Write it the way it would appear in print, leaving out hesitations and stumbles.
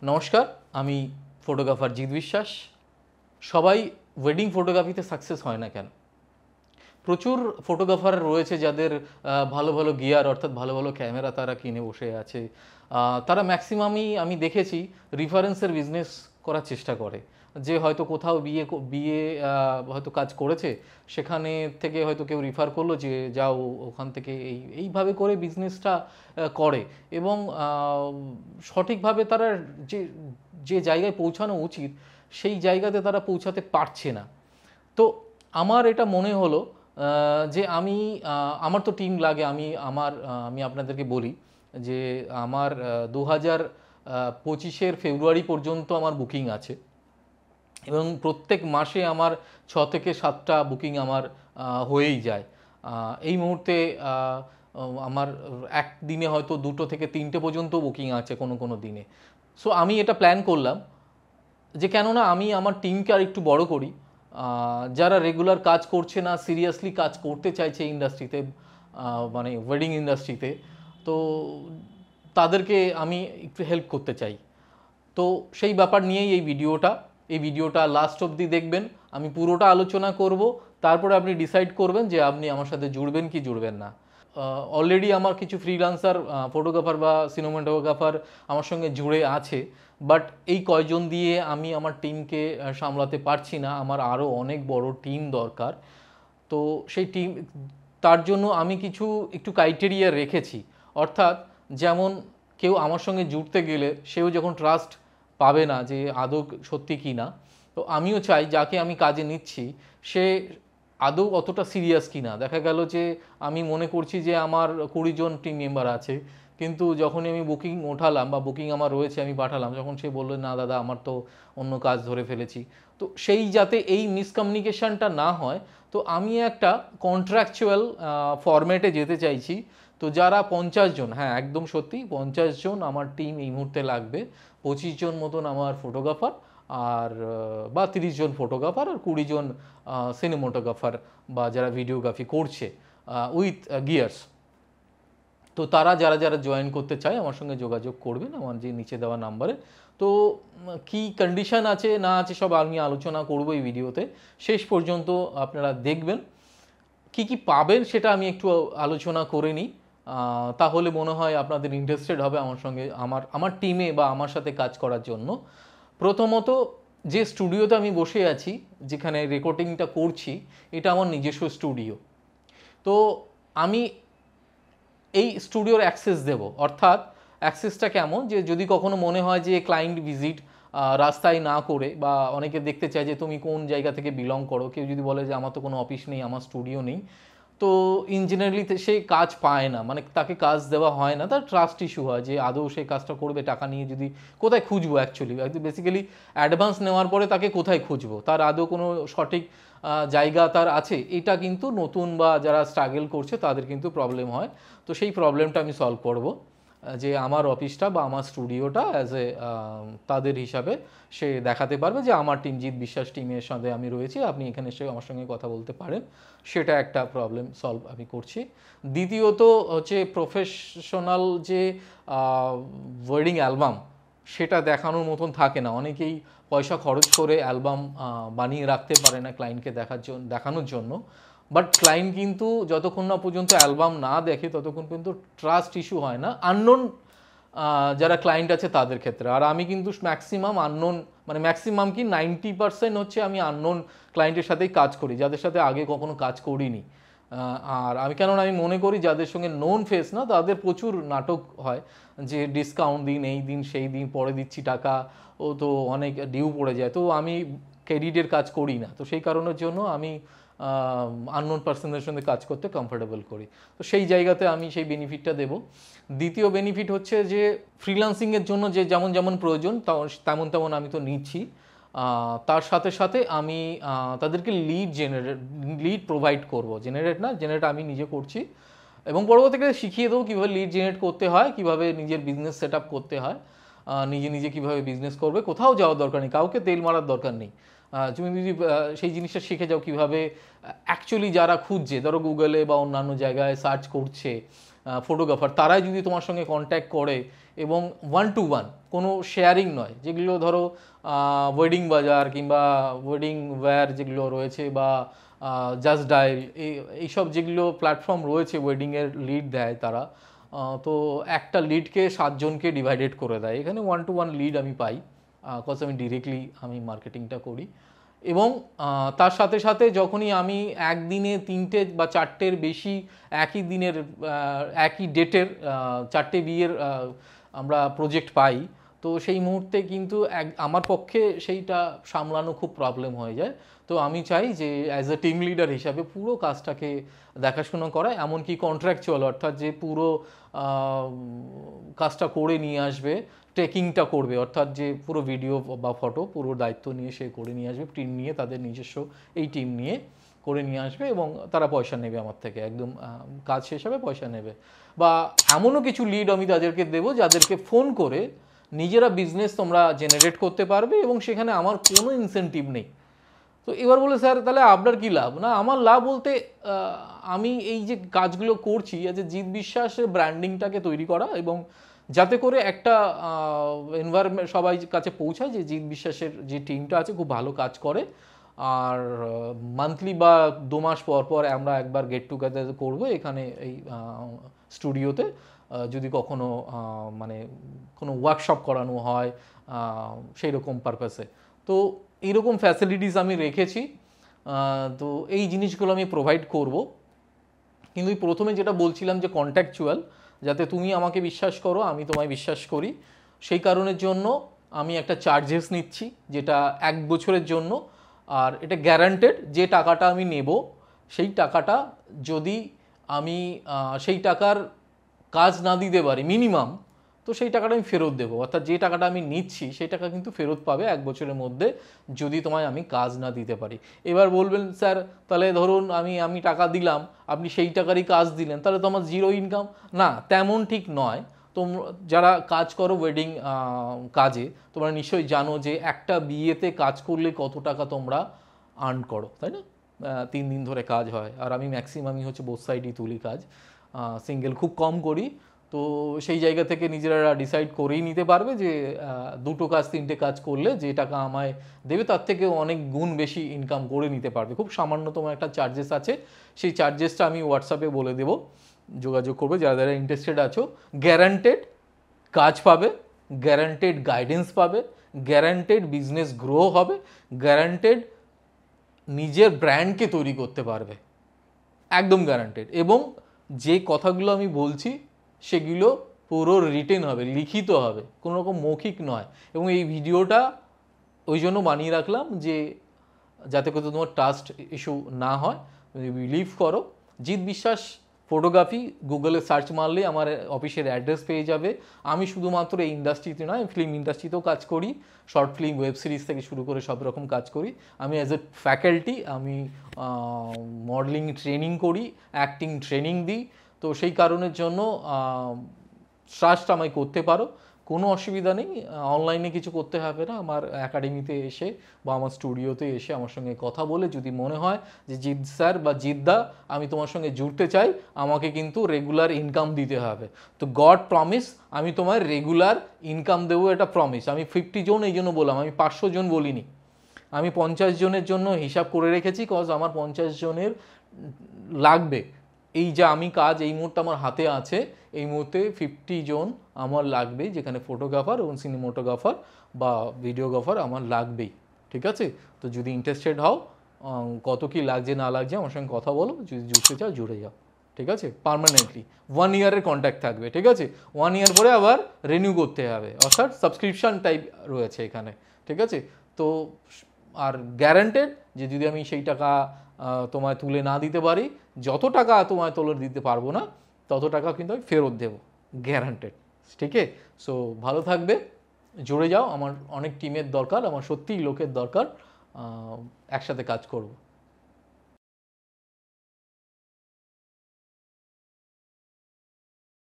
নমস্কার, আমি ফটোগ্রাফার জিৎ বিশ্বাস। সবাই ওয়েডিং ফটোগ্রাফিতে সাকসেস হয় না কেন? প্রচুর ফটোগ্রাফার রয়েছে যাদের ভালো ভালো গিয়ার অর্থাৎ ভালো ভালো ক্যামেরা তারা কিনে বসে আছে। তারা ম্যাক্সিমামই আমি দেখেছি রেফারেন্সের বিজনেস করার চেষ্টা করে, যে হয়তো কোথাও বিয়ে হয়তো কাজ করেছে, সেখানে থেকে হয়তো কেউ রিফার করলো যে যাও ওখান থেকে এইভাবে করে বিজনেসটা করে। এবং সঠিকভাবে তারা যে যে জায়গায় পৌঁছানো উচিত সেই জায়গাতে তারা পৌঁছাতে পারছে না। তো আমার এটা মনে হলো যে আমার তো টিম লাগে। আমি আপনাদেরকে বলি যে আমার 2025-এর ফেব্রুয়ারি পর্যন্ত আমার বুকিং আছে, এবং প্রত্যেক মাসে আমার 6 থেকে 7টা বুকিং আমার হয়েই যায়। এই মুহূর্তে আমার একদিনে হয়তো 2 থেকে 3টে পর্যন্ত বুকিং আছে কোনো কোনো দিনে। সো আমি এটা প্ল্যান করলাম যে কেননা আমি আমার টিমকে আর একটু বড় করি। যারা রেগুলার কাজ করছে না, সিরিয়াসলি কাজ করতে চাইছে ইন্ডাস্ট্রিতে, মানে ওয়েডিং ইন্ডাস্ট্রিতে, তো তাদেরকে আমি একটু হেল্প করতে চাই। তো সেই ব্যাপার নিয়েই এই ভিডিওটা লাস্ট অবধি দেখবেন। আমি পুরোটা আলোচনা করব, তারপরে আপনি ডিসাইড করবেন যে আপনি আমার সাথে জুড়বেন কি জুড়বেন না। অলরেডি আমার কিছু ফ্রিল্যান্সার ফটোগ্রাফার বা সিনেমাটোগ্রাফার আমার সঙ্গে জুড়ে আছে, বাট এই কয়জন দিয়ে আমি আমার টিমকে সামলাতে পারছি না। আমার আরও অনেক বড় টিম দরকার। তো সেই টিম, তার জন্য আমি কিছু একটু ক্রাইটেরিয়া রেখেছি। অর্থাৎ যেমন কেউ আমার সঙ্গে জুড়তে গেলে সেও যখন ট্রাস্ট পাবে না যে আদৌ সত্যি কি না, তো আমিও চাই যাকে আমি কাজে নিচ্ছি সে আদৌ অতটা সিরিয়াস কি না। দেখা গেল যে আমি মনে করছি যে আমার 20 জন টিম মেম্বার আছে, কিন্তু যখনই আমি বুকিং ওঠালাম বা বুকিং আমার রয়েছে আমি পাঠালাম, যখন সে বললো না দাদা আমার তো অন্য কাজ ধরে ফেলেছি, তো সেই যাতে এই মিসকমিউনিকেশনটা না হয়, তো আমি একটা কন্ট্রাকচুয়াল ফরম্যাটে যেতে চাইছি। তো যারা 50 জন, হ্যাঁ একদম সত্যি 50 জন আমার টিম এই মুহূর্তে লাগবে। 25 জন মতন আমার ফটোগ্রাফার, আর বা 30 জন ফটোগ্রাফার আর 20 জন সিনেমাটোগ্রাফার বা যারা ভিডিওগ্রাফি করছে উইথ গিয়ার্স। তো তারা যারা যারা জয়েন করতে চায় আমার সঙ্গে যোগাযোগ করবেন আমার যে নিচে দেওয়া নাম্বারে। তো কি কন্ডিশন আছে না আছে সব আমি আলোচনা করবো এই ভিডিওতে। শেষ পর্যন্ত আপনারা দেখবেন। কি কি পাবেন সেটা আমি একটু আলোচনা করে নিই, তাহলে মনে হয় আপনাদের ইন্টারেস্টেড হবে আমার সঙ্গে আমার আমার টিমে বা আমার সাথে কাজ করার জন্য। প্রথমত, যে স্টুডিওতে আমি বসে আছি, যেখানে রেকর্ডিংটা করছি, এটা আমার নিজস্ব স্টুডিও। তো আমি এই স্টুডিওর অ্যাক্সেস দেব। অর্থাৎ অ্যাক্সেসটা কেমন, যে যদি কখনো মনে হয় যে ক্লায়েন্ট ভিজিট রাস্তায় না করে, বা অনেকে দেখতে চায় যে তুমি কোন জায়গা থেকে বিলং করো, কেউ যদি বলে যে আমার তো কোনো অফিস নেই, আমার স্টুডিও নেই, তো ইঞ্জিনিয়ারলি সে কাজ পায় না, মানে তাকে কাজ দেওয়া হয় না, তার ট্রাস্ট ইস্যু হয় যে আদৌ সেই কাজটা করবে টাকা নিয়ে। যদি কোথায় খুঁজবো অ্যাকচুয়ালি, বেসিক্যালি অ্যাডভান্স নেওয়ার পরে তাকে কোথায় খুঁজবো, তার আদৌ কোনো সঠিক জায়গা তার আছে, এটা কিন্তু নতুন বা যারা স্ট্রাগল করছে তাদের কিন্তু প্রবলেম হয়। তো সেই প্রবলেমটা আমি সলভ করব, যে আমার অফিসটা বা আমার স্টুডিওটা অ্যাজ এ তাদের হিসাবে সে দেখাতে পারবে যে আমার টিম জিৎ বিশ্বাস টিমের সাথে আমি রয়েছি, আপনি এখানে এসে আমার সঙ্গে কথা বলতে পারেন। সেটা একটা প্রবলেম সলভ আমি করছি। দ্বিতীয়ত হচ্ছে প্রফেশনাল যে ওয়েডিং অ্যালবাম, সেটা দেখানোর মতন থাকে না। অনেকেই পয়সা খরচ করে অ্যালবাম বানিয়ে রাখতে পারে না ক্লায়েন্টকে দেখানোর জন্য। বাট ক্লায়েন্ট কিন্তু যতক্ষণ না পর্যন্ত অ্যালবাম না দেখে ততক্ষণ কিন্তু ট্রাস্ট ইস্যু হয় না আননোন যারা ক্লায়েন্ট আছে তাদের ক্ষেত্রে। আর আমি কিন্তু ম্যাক্সিমাম আননোন, মানে ম্যাক্সিমাম কি 90% হচ্ছে আমি আননোন ক্লায়েন্টের সাথেই কাজ করি, যাদের সাথে আগে কখনো কাজ করিনি। আর কেননা আমি মনে করি যাদের সঙ্গে নোন ফেস না, তাদের প্রচুর নাটক হয় যে ডিসকাউন্ট দিন, এই দিন সেই দিন, পরে দিচ্ছি টাকা, ও তো অনেক ডিউ পড়ে যায়। তো আমি ক্রেডিটের কাজ করি না, তো সেই কারণের জন্য আমি আননোন পার্সনদের সঙ্গে কাজ করতে কমফোর্টেবল করি। তো সেই জায়গাতে আমি সেই বেনিফিটটা দেব। দ্বিতীয় বেনিফিট হচ্ছে যে ফ্রিল্যান্সিংয়ের জন্য যে যেমন যেমন প্রয়োজন তেমন তেমন আমি তো নিচ্ছি। তার সাথে সাথে আমি তাদেরকে লিড প্রোভাইড করব। জেনারেট আমি নিজে করছি, এবং পরবর্তীকালে শিখিয়ে দেবো কীভাবে লিড জেনারেট করতে হয়, কীভাবে নিজের বিজনেস সেট আপ করতে হয়, নিজে নিজে কীভাবে বিজনেস করবে। কোথাও যাওয়ার দরকার নেই, কাউকে তেল মারার দরকার নেই। তুমি যদি সেই জিনিসটা শিখে যাও কীভাবে অ্যাকচুয়ালি যারা খুঁজছে, ধরো গুগলে বা অন্যান্য জায়গায় সার্চ করছে, ফটোগ্রাফার, তারাই যদি তোমার সঙ্গে কন্ট্যাক্ট করে এবং 1 to 1 কোনো শেয়ারিং নয়, যেগুলো ধরো ওয়েডিং বাজার কিংবা ওয়েডিং ওয়্যার যেগুলো রয়েছে বা জাস্ট ডায়াল এইসব যেগুলো প্ল্যাটফর্ম রয়েছে ওয়েডিংয়ের লিড দেয় তারা, তো একটা লিডকে 7 জনকে ডিভাইডেড করে দেয়। এখানে 1 to 1 লিড আমি পাই, কজ আমি ডিরেক্টলি আমি মার্কেটিংটা করি। এবং তার সাথে সাথে যখনই আমি একদিনে 3টে বা 4টের বেশি একই দিনের একই ডেটের 4টে বিয়ের আমরা প্রজেক্ট পাই, তো সেই মুহূর্তে কিন্তু আমার পক্ষে সেইটা সামলানো খুব প্রবলেম হয়ে যায়। তো আমি চাই যে অ্যাজ এ টিম লিডার হিসাবে পুরো কাজটাকে দেখাশোনা করা, এমনকি কন্ট্রাকচুয়াল অর্থাৎ যে পুরো কাজটা করে নিয়ে আসবে, টেকিংটা করবে, অর্থাৎ যে পুরো ভিডিও বা ফটো পুরো দায়িত্ব নিয়ে সে করে নিয়ে আসবে, টিম নিয়ে তাদের নিজস্ব এই টিম নিয়ে করে নিয়ে আসবে এবং তারা পয়সা নেবে আমার থেকে, একদম কাজ শেষ হবে পয়সা নেবে। বা এমনও কিছু লিড আমি তাদেরকে দেবো যাদেরকে ফোন করে নিজেরা বিজনেস তোমরা জেনারেট করতে পারবে এবং সেখানে আমার কোনো ইনসেন্টিভ নেই। তো এবার বলে স্যার তাহলে আপনার কী লাভ? না, আমার লাভ বলতে আমি এই যে কাজগুলো করছি যে জিৎ বিশ্বাসের ব্র্যান্ডিংটাকে তৈরি করা এবং যাতে করে একটা এনভায়রনমেন্ট সবাই কাছে পৌঁছায় যে জিৎ বিশ্বাসের যে টিমটা আছে খুব ভালো কাজ করে। আর মান্থলি বা 2 মাস পর পর আমরা একবার গেট টুগেদার করবো এখানে এই স্টুডিওতে, যদি কখনো মানে কোনো ওয়ার্কশপ করানো হয় সেই রকম পারপাসে। তো এইরকম ফ্যাসিলিটিস আমি রেখেছি, তো এই জিনিসগুলো আমি প্রোভাইড করব। কিন্তু প্রথমে যেটা বলছিলাম যে কন্ট্যাকচুয়াল, যাতে তুমি আমাকে বিশ্বাস করো আমি তোমায় বিশ্বাস করি, সেই কারণের জন্য আমি একটা চার্জেস নিচ্ছি যেটা 1 বছরের জন্য। আর এটা গ্যারান্টেড যে টাকাটা আমি নেব সেই টাকাটা যদি আমি সেই টাকার কাজ না দিতে পারি মিনিমাম, তো সেই টাকাটা আমি ফেরত দেবো। অর্থাৎ যে টাকাটা আমি নিচ্ছি সেই টাকা কিন্তু ফেরত পাবে 1 বছরের মধ্যে যদি তোমায় আমি কাজ না দিতে পারি। এবার বলবেন স্যার তাহলে ধরুন আমি টাকা দিলাম, আপনি সেই টাকারই কাজ দিলেন, তাহলে তো আমার জিরো ইনকাম। না, তেমন ঠিক নয়। তোমরা যারা কাজ করো ওয়েডিং কাজে তোমরা নিশ্চয়ই জানো যে একটা বিয়েতে কাজ করলে কত টাকা তোমরা আর্ন করো, তাই না? 3 দিন ধরে কাজ হয়, আর আমি ম্যাক্সিমামই হচ্ছে বোথ সাইডই তুলি কাজ, সিঙ্গেল খুব কম করি। তো সেই জায়গা থেকে নিজেরা ডিসাইড করেই নিতে পারবে যে 2টো কাজ 3টে কাজ করলে যে টাকা আমায় দেবে তার থেকে অনেক গুণ বেশি ইনকাম করে নিতে পারবে। খুব সামান্যতম একটা চার্জেস আছে, সেই চার্জেসটা আমি হোয়াটসঅ্যাপে বলে দেবো, যোগাযোগ করবে যারা যারা ইন্টারেস্টেড আছো। গ্যারান্টেড কাজ পাবে, গ্যারান্টেড গাইডেন্স পাবে, গ্যারান্টেড বিজনেস গ্রো হবে, গ্যারান্টেড নিজের ব্র্যান্ডকে তৈরি করতে পারবে, একদম গ্যারান্টেড। এবং যে কথাগুলো আমি বলছি সেগুলো পুরো রিটেন হবে, লিখিত হবে, কোনো রকম মৌখিক নয়। এবং এই ভিডিওটা ওই জন্য বানিয়ে রাখলাম যে যাতে করে তোমার ট্রাস্ট ইস্যু না হয়। তুমি বিলিভ করো, জিৎ বিশ্বাস ফটোগ্রাফি গুগলে সার্চ মারলে আমার অফিসের অ্যাড্রেস পেয়ে যাবে। আমি শুধুমাত্র এই ইন্ডাস্ট্রিতে নয়, ফিল্ম ইন্ডাস্ট্রিতেও কাজ করি, শর্ট ফিল্ম ওয়েব সিরিজ থেকে শুরু করে সব রকম কাজ করি। আমি অ্যাজ এ ফ্যাকাল্টি আমি মডেলিং ট্রেনিং করি, অ্যাক্টিং ট্রেনিং দিই। তো সেই কারণের জন্য ট্রাস্ট আমায় করতে পারো, কোনো অসুবিধা নেই। অনলাইনে কিছু করতে হবে না, আমার একাডেমিতে এসে বা আমার স্টুডিওতে এসে আমার সঙ্গে কথা বলে যদি মনে হয় যে জিৎ স্যার বা জিৎদা আমি তোমার সঙ্গে জুড়তে চাই, আমাকে কিন্তু রেগুলার ইনকাম দিতে হবে। তো গড প্রমিস আমি তোমার রেগুলার ইনকাম দেবো, এটা প্রমিস। আমি 50 জন এই জন্য বললাম, আমি 500 জন বলিনি, আমি 50 জনের জন্য হিসাব করে রেখেছি, কজ আমার 50 জনের লাগবে। এই যে আমি কাজ এই মুহূর্তে আমার হাতে আছে, এই মুহূর্তে 50 জন আমার লাগবে, যেখানে ফটোগ্রাফার এবং সিনেমাটোগ্রাফার বা ভিডিওগ্রাফার আমার লাগবেই। ঠিক আছে? তো যদি ইন্টারেস্টেড হও, কত কি লাগছে না লাগছে আমার সঙ্গে কথা বলো, যদি জুড়তে চাও জুড়ে যাও। ঠিক আছে? পার্মানেন্টলি 1 ইয়ারের কন্ট্যাক্ট থাকবে। ঠিক আছে? 1 ইয়ার পরে আবার রিনিউ করতে হবে, অর্থাৎ সাবস্ক্রিপশন টাইপ রয়েছে এখানে। ঠিক আছে? তো আর গ্যারান্টেড যে যদি আমি সেই টাকা তোমায় তুলে না দিতে পারি, যত টাকা তোমায় তুলে দিতে পারবো না তত টাকা কিন্তু আমি ফেরত দেবো, গ্যারান্টেড। ঠিক আছে? সো ভালো থাকবে, জুড়ে যাও, আমার অনেক টিমের দরকার, আমার সত্যিই লোকের দরকার, একসাথে কাজ করব।